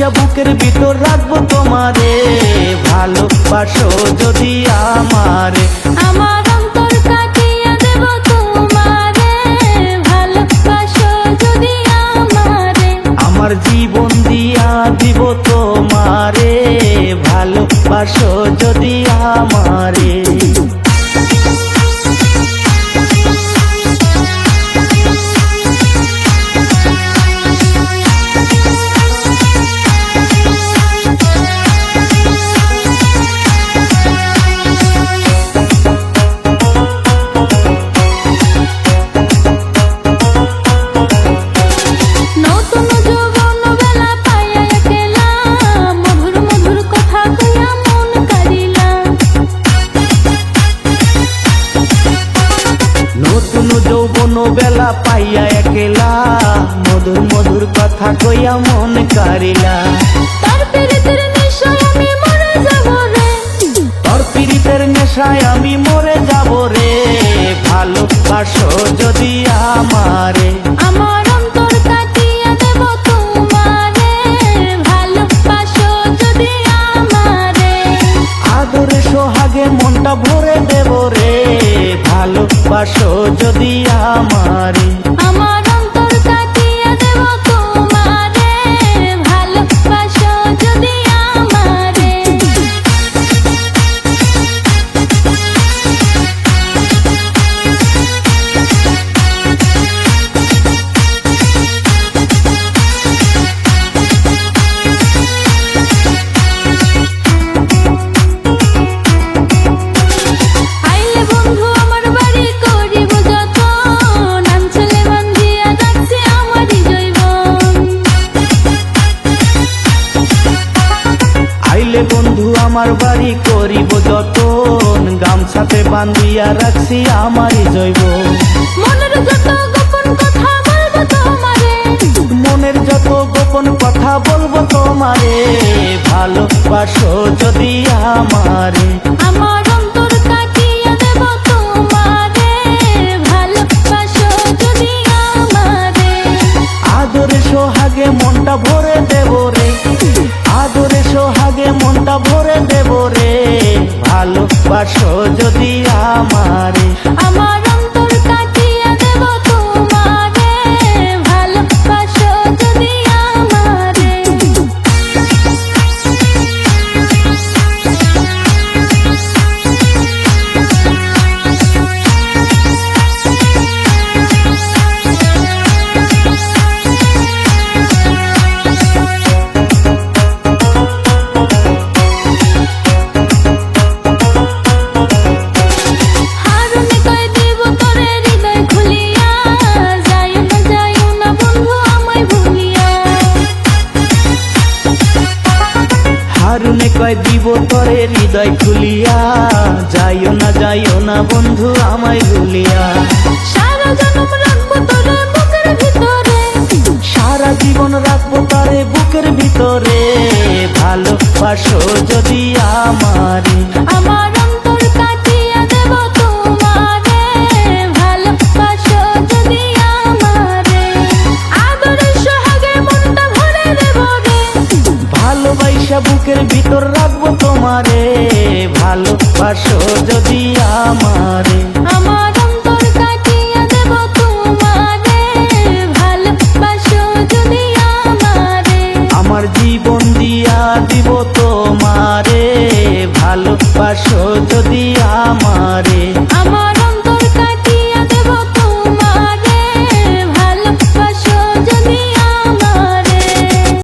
ভালোবাসা বুকের ভিতর রাখবো তোমারে, ভালোবাসো যদি আমারে। আমার অন্তর কাটিয়ে দেব তোমারে, ভালোবাসো যদি আমারে। আমার জীবন দিয়া দিব তোমারে, ভালোবাসো যদি আমারে। বেলা পাইয়া একলা মধুর মধুর কথা কইয়া মন কারিলা। তার পীড়িতের নেশায় আমি মরে যাব রে, তোর পীড়িতের নেশায় আমি মরে যাব রে, ভালোবাসো যদি আমারে। আমার অন্তর কাটিয়ে দেব তোমারে, ভালোবাসো যদি আমারে। আদরে সোহাগে মনটা ভরে দেব রে, ভালোবাসো যদি আমারে। আমার অন্তর কাটিয়ে দেব তোমারে, ভালোবাসো যদি আমারে। আইলে বন্ধু আমার বাড়ি করিব যতন, আঞ্চলে বান্ধিয়া রাখছি আমারই জৈবন। আইলে বন্ধু আমার বাড়ি করিব যতন, গামছাতে বান্ধিয়া রাখছি আমারই জৈব। মনের যত গোপন কথা বলবো তোমারে, মনের যত গোপন কথা বলবো তোমারে, ভালোবাসো যদি আমারে। আমার অন্তর কাটিয়ে দেব তোমারে, ভালোবাসো যদি আমারে। আদরে সোহাগে মনটা ভরে দেব রে, আদরে সোহাগে মনটা ভরে দেব রে, ভালোবাসো যদি আমারে। আমার অন্তর কাটিয়ে দেব তোমারে, ভালোবাসো যদি আমারে। হারুনে কই দিব তোরে হৃদয় খুলিয়া, যাইও না বন্ধু আমায় ভুলিয়া। হারুনে কয় দিব তরে হৃদয় খুলিয়া, যাইও না বন্ধু আমায় ভুলিয়া। সারা জনম রাখবো তোরে বুকের ভিতরে, সারা জীবন রাখবো তারে বুকের ভিতরে, ভালোবাসো যদি আমারে। আমার অন্তর কাটিয়ে দেব তোমারে, ভালোবাসো যদি আমারে। আদরে সোহাগে মনটা ভরে দেব রে, ভালোবাসা বুকের ভিতর রাখবো তোমারে, ভালোবাসো যদি আমারে।